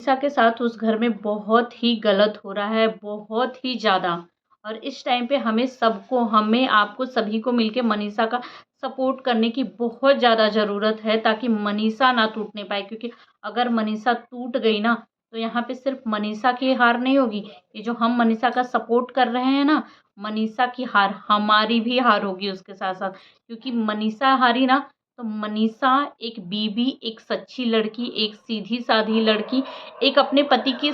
मनीषा के साथ उस घर में बहुत ही गलत हो रहा है, बहुत ही ज़्यादा। और इस टाइम पे हमें आपको सभी को मिलके मनीषा का सपोर्ट करने की बहुत ज़्यादा ज़रूरत है, ताकि मनीषा ना टूटने पाए। क्योंकि अगर मनीषा टूट गई ना, तो यहाँ पे सिर्फ मनीषा की हार नहीं होगी, ये जो हम मनीषा का सपोर्ट कर रहे हैं ना, मनीषा की हार, हमारी भी हार होगी उसके साथ साथ। क्योंकि मनीषा हारी ना, तो मनीषा एक बीवी, एक सच्ची लड़की, एक सीधी साधी लड़की, एक अपने पति के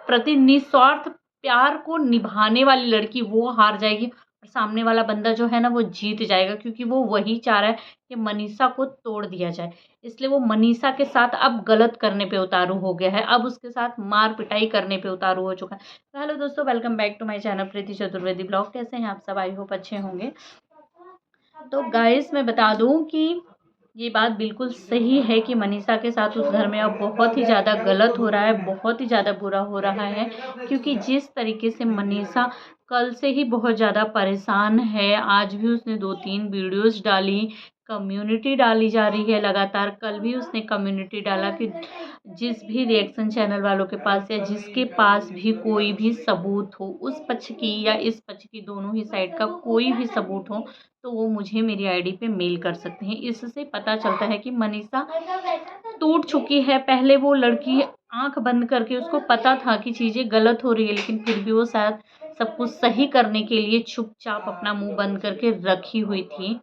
प्रति निस्वार्थ प्यार को निभाने वाली लड़की, वो हार जाएगी। और सामने वाला बंदा जो है ना, वो जीत जाएगा। क्योंकि वो वही चाह रहा है कि मनीषा को तोड़ दिया जाए। इसलिए वो मनीषा के साथ अब गलत करने पे उतारू हो गया है, अब उसके साथ मार पिटाई करने पे उतारू हो चुका है। तो हेलो दोस्तों, welcome back to my channel Preeti Chaturvedi blog. कैसे हैं आप सब? आई होप अच्छे होंगे। तो गाइस, मैं बता दूं कि ये बात बिल्कुल सही है कि मनीषा के साथ उस घर में अब बहुत ही ज़्यादा गलत हो रहा है, बहुत ही ज़्यादा बुरा हो रहा है। क्योंकि जिस तरीके से मनीषा कल से ही बहुत ज़्यादा परेशान है, आज भी उसने 2-3 वीडियोस डाली, कम्युनिटी डाली जा रही है लगातार। कल भी उसने कम्युनिटी डाला कि जिस भी रिएक्शन चैनल वालों के पास या जिसके पास भी कोई भी सबूत हो, उस पक्ष की या इस पक्ष की, दोनों ही साइड का कोई भी सबूत हो, तो वो मुझे मेरी आईडी पे मेल कर सकते हैं। इससे पता चलता है कि मनीषा टूट चुकी है। पहले वो लड़की आंख बंद करके, उसको पता था कि चीज़ें गलत हो रही है, लेकिन फिर भी वो शायद सब कुछ सही करने के लिए चुपचाप अपना मुंह बंद करके रखी हुई थी।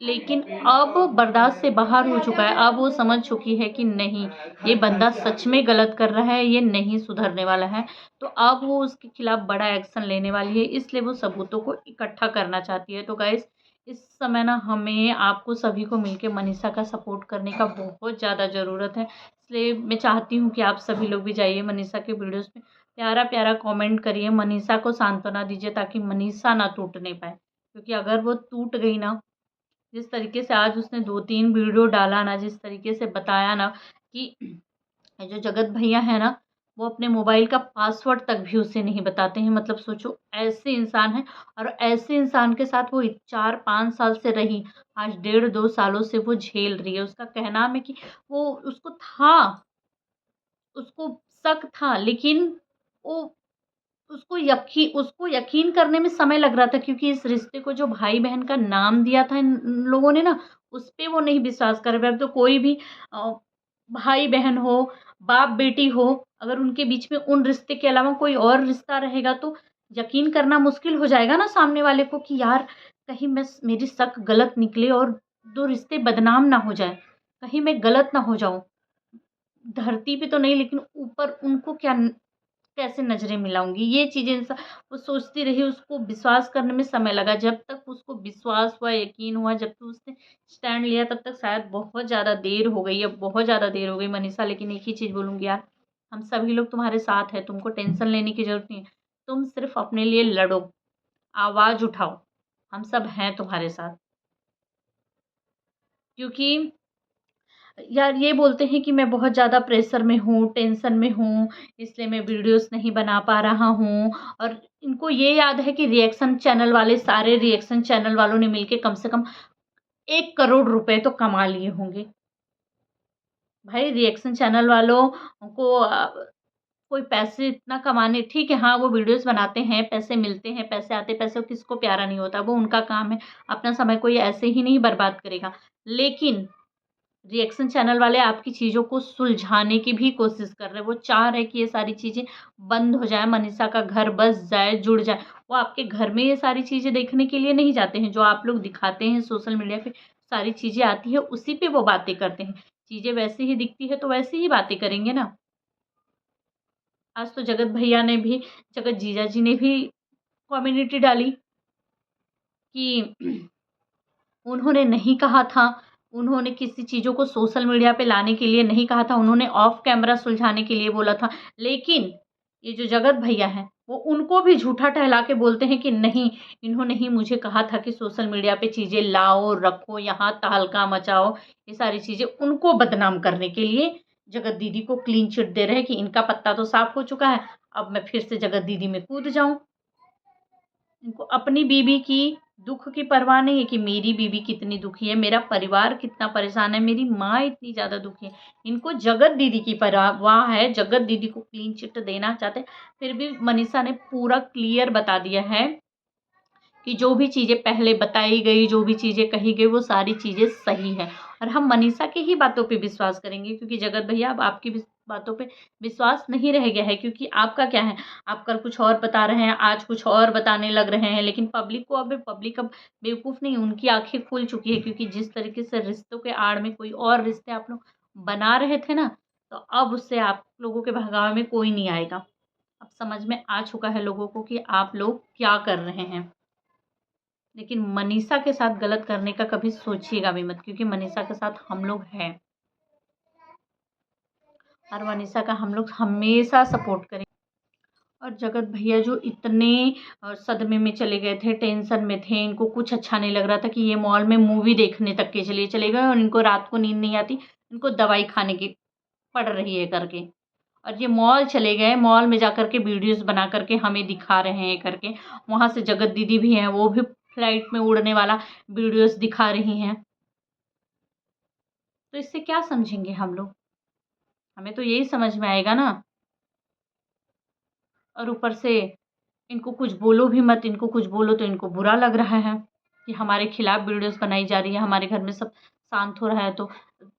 लेकिन अब बर्दाश्त से बाहर हो चुका है। अब वो समझ चुकी है कि नहीं, ये बंदा सच में गलत कर रहा है, ये नहीं सुधरने वाला है। तो अब वो उसके खिलाफ बड़ा एक्शन लेने वाली है, इसलिए वो सबूतों को इकट्ठा करना चाहती है। तो गाइस, इस समय ना हमें आपको सभी को मिलके मनीषा का सपोर्ट करने का बहुत ज़्यादा ज़रूरत है। इसलिए मैं चाहती हूँ कि आप सभी लोग भी जाइए मनीषा के वीडियोज़ में, प्यारा प्यारा कमेंट करिए, मनीषा को सांत्वना दीजिए, ताकि मनीषा ना टूटने पाए। क्योंकि अगर वो टूट गई ना, जिस तरीके से आज उसने 2-3 वीडियो डाला ना, जिस तरीके से बताया ना कि ये जो जगत भैया है ना, वो अपने मोबाइल का पासवर्ड तक भी उसे नहीं बताते हैं। मतलब सोचो, ऐसे इंसान है। और ऐसे इंसान के साथ वो 4-5 साल से रही, आज 1.5-2 सालों से वो झेल रही है। उसका कहना है कि वो उसको शक था, लेकिन वो उसको यकीन करने में समय लग रहा था। क्योंकि इस रिश्ते को जो भाई बहन का नाम दिया था इन लोगों ने ना, उस पे वो नहीं विश्वास कर रहे। अब तो कोई भी भाई बहन हो, बाप बेटी हो, अगर उनके बीच में उन रिश्ते के अलावा कोई और रिश्ता रहेगा, तो यकीन करना मुश्किल हो जाएगा ना सामने वाले को, कि यार कहीं मेरी शक गलत निकले और 2 रिश्ते बदनाम ना हो जाए, कहीं मैं गलत ना हो जाऊं। धरती पे तो नहीं, लेकिन ऊपर उनको कैसे नज़रें मिलाऊँगी, ये चीज़ें वो सोचती रही। उसको विश्वास करने में समय लगा। जब तक उसको विश्वास हुआ, यकीन हुआ, जब तक उसने स्टैंड लिया, तब तक शायद बहुत ज़्यादा देर हो गई। अब बहुत ज़्यादा देर हो गई मनीषा। लेकिन एक ही चीज़ बोलूँगी यार, हम सभी लोग तुम्हारे साथ हैं, तुमको टेंशन लेने की ज़रूरत नहीं है। तुम सिर्फ़ अपने लिए लड़ो, आवाज़ उठाओ, हम सब हैं तुम्हारे साथ। क्योंकि यार, ये बोलते हैं कि मैं बहुत ज़्यादा प्रेशर में हूँ, टेंशन में हूँ, इसलिए मैं वीडियोस नहीं बना पा रहा हूँ। और इनको ये याद है कि रिएक्शन चैनल वाले, सारे रिएक्शन चैनल वालों ने मिलके कम से कम 1 करोड़ रुपए तो कमा लिए होंगे। भाई, रिएक्शन चैनल वालों को कोई पैसे इतना कमाने, ठीक है, हाँ, वो वीडियोस बनाते हैं, पैसे मिलते हैं, पैसे आते, पैसे किसको प्यारा नहीं होता, वो उनका काम है। अपना समय कोई ऐसे ही नहीं बर्बाद करेगा। लेकिन रिएक्शन चैनल वाले आपकी चीज़ों को सुलझाने की भी कोशिश कर रहे हैं। वो चाह रहे हैं कि ये सारी चीज़ें बंद हो जाए, मनीषा का घर बस जाए, जुड़ जाए। वो आपके घर में ये सारी चीज़ें देखने के लिए नहीं जाते हैं। जो आप लोग दिखाते हैं सोशल मीडिया पे, सारी चीज़ें आती है, उसी पे वो बातें करते हैं। चीज़ें वैसे ही दिखती है, तो वैसे ही बातें करेंगे ना। आज तो जगत जीजा जी ने भी कम्युनिटी डाली कि उन्होंने नहीं कहा था, उन्होंने किसी चीज़ों को सोशल मीडिया पे लाने के लिए नहीं कहा था, उन्होंने ऑफ कैमरा सुलझाने के लिए बोला था। लेकिन ये जो जगत भैया हैं, वो उनको भी झूठा टहला के बोलते हैं कि नहीं, इन्होंने ही मुझे कहा था कि सोशल मीडिया पे चीज़ें लाओ, रखो, यहाँ तहलका मचाओ। ये सारी चीज़ें उनको बदनाम करने के लिए जगत दीदी को क्लीन चिट दे रहे हैं कि इनका पत्ता तो साफ हो चुका है, अब मैं फिर से जगत दीदी में कूद जाऊँ। इनको अपनी बीवी की दुख की परवाह नहीं है कि मेरी बीवी कितनी दुखी है, मेरा परिवार कितना परेशान है, मेरी माँ इतनी ज़्यादा दुखी है। इनको जगत दीदी की परवाह है, जगत दीदी को क्लीन चिट देना चाहते हैं। फिर भी मनीषा ने पूरा क्लियर बता दिया है कि जो भी चीज़ें पहले बताई गई, जो भी चीज़ें कही गई, वो सारी चीज़ें सही हैं और हम मनीषा की ही बातों पे विश्वास करेंगे, क्योंकि जगत भैया अब आपकी बातों पे विश्वास नहीं रह गया है। क्योंकि आपका क्या है, आप कल कुछ और बता रहे हैं, आज कुछ और बताने लग रहे हैं, लेकिन पब्लिक अब बेवकूफ़ नहीं, उनकी आंखें खुल चुकी है। क्योंकि जिस तरीके से रिश्तों के आड़ में कोई और रिश्ते आप लोग बना रहे थे ना, तो अब उससे आप लोगों के भगावे में कोई नहीं आएगा। अब समझ में आ चुका है लोगों को कि आप लोग क्या कर रहे हैं। लेकिन मनीषा के साथ गलत करने का कभी सोचिएगा भी मत, क्योंकि मनीषा के साथ हम लोग हैं और मनीषा का हम लोग हमेशा सपोर्ट करेंगे। और जगत भैया जो इतने सदमे में चले गए थे, टेंशन में थे, इनको कुछ अच्छा नहीं लग रहा था कि ये मॉल में मूवी देखने तक के चलिए चले गए और इनको रात को नींद नहीं आती, इनको दवाई खाने की पड़ रही है करके। और ये मॉल चले गए, मॉल में जा कर के वीडियोस बना करके हमें दिखा रहे हैं करके। वहाँ से जगत दीदी भी हैं, वो भी फ्लाइट में उड़ने वाला वीडियोस दिखा रही हैं। तो इससे क्या समझेंगे हम लोग? हमें तो यही समझ में आएगा ना। और ऊपर से इनको कुछ बोलो भी मत, इनको कुछ बोलो तो इनको बुरा लग रहा है कि हमारे खिलाफ वीडियोस बनाई जा रही है, हमारे घर में सब शांत हो रहा है तो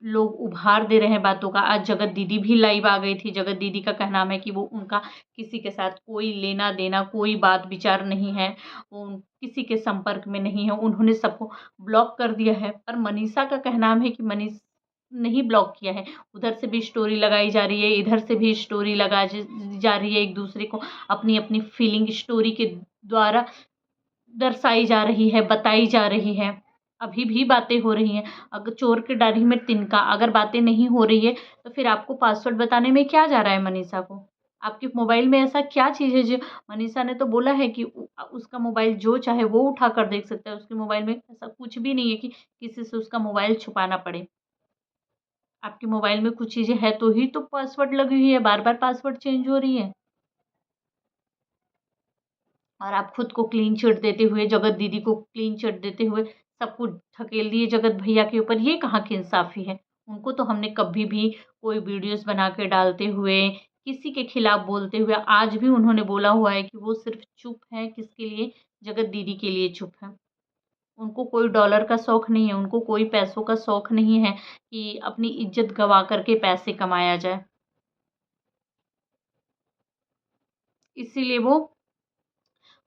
लोग उभार दे रहे हैं बातों का। आज जगत दीदी भी लाइव आ गई थी। जगत दीदी का कहना है कि वो उनका किसी के साथ कोई लेना देना, कोई बात विचार नहीं है, वो किसी के संपर्क में नहीं है, उन्होंने सबको ब्लॉक कर दिया है। पर मनीषा का कहना है कि मनीष नहीं ब्लॉक किया है, उधर से भी स्टोरी लगाई जा रही है, इधर से भी स्टोरी लगा जा रही है, एक दूसरे को अपनी अपनी फीलिंग स्टोरी के द्वारा दर्शाई जा रही है, बताई जा रही है। अभी भी बातें हो रही हैं। अगर चोर के डाढ़ी में तिनका, अगर बातें नहीं हो रही है तो फिर आपको पासवर्ड बताने में क्या जा रहा है मनीषा को? आपके मोबाइल में ऐसा क्या चीज़ है जो मनीषा ने तो बोला है कि उसका मोबाइल जो चाहे वो उठा कर देख सकता है। उसके मोबाइल में ऐसा कुछ भी नहीं है कि किसी से उसका मोबाइल छुपाना पड़े। आपके मोबाइल में कुछ चीज़ें हैं तो ही तो पासवर्ड लगी हुई है, बार-बार पासवर्ड चेंज हो रही है। और आप खुद को क्लीन चिट देते हुए, जगत दीदी को क्लीन चिट देते हुए सब कुछ ढकेल दिए जगत भैया के ऊपर, ये कहाँ की इंसाफ़ी है? उनको तो हमने कभी भी कोई वीडियोज़ बना के डालते हुए, किसी के खिलाफ बोलते हुए, आज भी उन्होंने बोला हुआ है कि वो सिर्फ़ चुप हैं, किसके लिए? जगत दीदी के लिए चुप हैं। उनको कोई डॉलर का शौक नहीं है, उनको कोई पैसों का शौक नहीं है कि अपनी इज़्ज़त गँवा कर के पैसे कमाया जाए। इसीलिए वो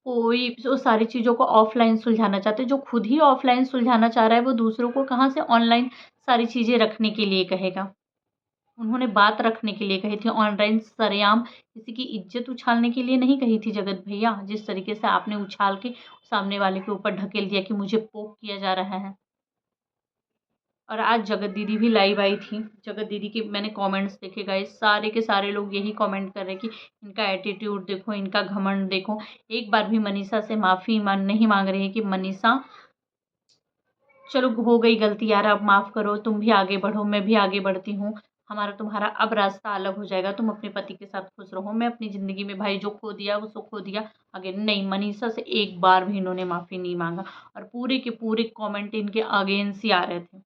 कोई जो सारी चीज़ों को ऑफ़लाइन सुलझाना चाहते हैं, जो खुद ही ऑफ़लाइन सुलझाना चाह रहा है, वो दूसरों को कहाँ से ऑनलाइन सारी चीज़ें रखने के लिए कहेगा। उन्होंने बात रखने के लिए कही थी, ऑनलाइन सरेआम किसी की इज़्ज़त उछालने के लिए नहीं कही थी जगत भैया, जिस तरीके से आपने उछाल के सामने वाले के ऊपर ढकेल दिया कि मुझे पोक किया जा रहा है। और आज जगत दीदी भी लाइव आई थी। जगत दीदी के मैंने कमेंट्स देखे गाइस, सारे के सारे लोग यही कमेंट कर रहे हैं कि इनका एटीट्यूड देखो, इनका घमंड देखो। एक बार भी मनीषा से माफ़ी नहीं मांग रही है कि मनीषा चलो हो गई गलती यार, अब माफ़ करो, तुम भी आगे बढ़ो, मैं भी आगे बढ़ती हूँ। हमारा तुम्हारा अब रास्ता अलग हो जाएगा, तुम अपने पति के साथ खुश रहो। मैं अपनी ज़िंदगी में भाई जो खो दिया वो खो दिया। आगे नहीं, मनीषा से एक बार भी इन्होंने माफ़ी नहीं मांगा और पूरे के पूरे कमेंट इनके अगेंस्ट ही आ रहे थे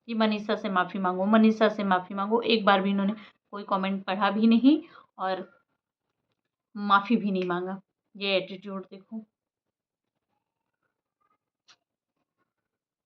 कि मनीषा से माफ़ी मांगो, मनीषा से माफ़ी मांगो। एक बार भी इन्होंने कोई कमेंट पढ़ा भी नहीं और माफ़ी भी नहीं मांगा। ये एटीट्यूड देखो।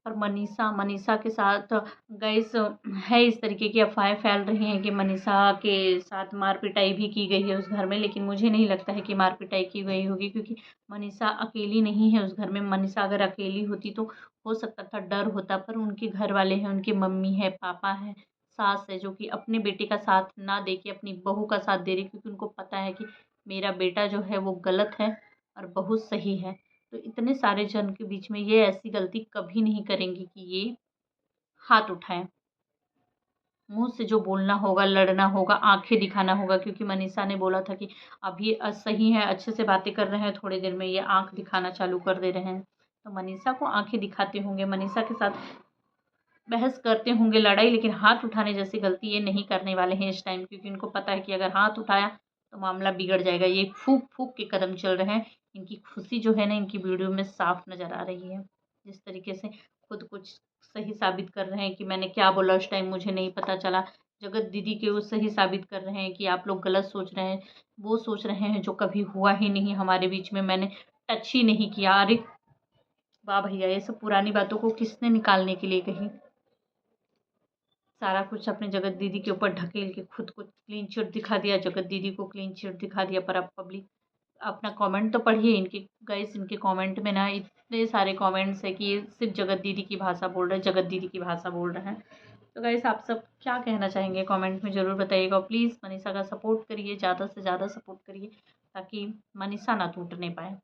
और मनीषा मनीषा के साथ गाइस है, इस तरीके की अफ़वाहें फैल रही हैं कि मनीषा के साथ मार पिटाई भी की गई है उस घर में, लेकिन मुझे नहीं लगता है कि मार पिटाई की गई होगी, क्योंकि मनीषा अकेली नहीं है उस घर में। मनीषा अगर अकेली होती तो हो सकता था डर होता, पर उनके घर वाले हैं, उनकी मम्मी है, पापा है, सास है, जो कि अपने बेटे का साथ ना दे के अपनी बहू का साथ दे रही, क्योंकि उनको पता है कि मेरा बेटा जो है वो गलत है और बहू सही है। तो इतने सारे जन के बीच में ये ऐसी गलती कभी नहीं करेंगी कि ये हाथ उठाएँ। मुँह से जो बोलना होगा, लड़ना होगा, आँखें दिखाना होगा, क्योंकि मनीषा ने बोला था कि अभी सही है, अच्छे से बातें कर रहे हैं, थोड़ी देर में ये आँख दिखाना चालू कर दे रहे हैं। तो मनीषा को आँखें दिखाते होंगे, मनीषा के साथ बहस करते होंगे, लड़ाई, लेकिन हाथ उठाने जैसी गलती ये नहीं करने वाले हैं इस टाइम, क्योंकि इनको पता है कि अगर हाथ उठाया तो मामला बिगड़ जाएगा। ये फूँक-फूँक के कदम चल रहे हैं। इनकी खुशी जो है ना, इनकी वीडियो में साफ नज़र आ रही है। जिस तरीके से खुद कुछ सही साबित कर रहे हैं कि मैंने क्या बोला उस टाइम मुझे नहीं पता चला। जगत दीदी के वो सही साबित कर रहे हैं कि आप लोग गलत सोच रहे हैं, वो सोच रहे हैं जो कभी हुआ ही नहीं हमारे बीच में, मैंने टच ही नहीं किया। अरे वाह भैया, ये सब पुरानी बातों को किसने निकालने के लिए कही। सारा कुछ अपने जगत दीदी के ऊपर ढकेल के खुद को क्लीन चिट दिखा दिया, जगत दीदी को क्लीन चिट दिखा दिया। पर अब पब्लिक अपना कमेंट तो पढ़िए इनके, गाइस इनके कमेंट में ना इतने सारे कमेंट्स है कि ये सिर्फ जगत दीदी की भाषा बोल रहे हैं, जगत दीदी की भाषा बोल रहे हैं। तो गाइस आप सब क्या कहना चाहेंगे कमेंट में ज़रूर बताइएगा। प्लीज़ मनीषा का सपोर्ट करिए, ज़्यादा से ज़्यादा सपोर्ट करिए ताकि मनीषा ना टूटने पाए।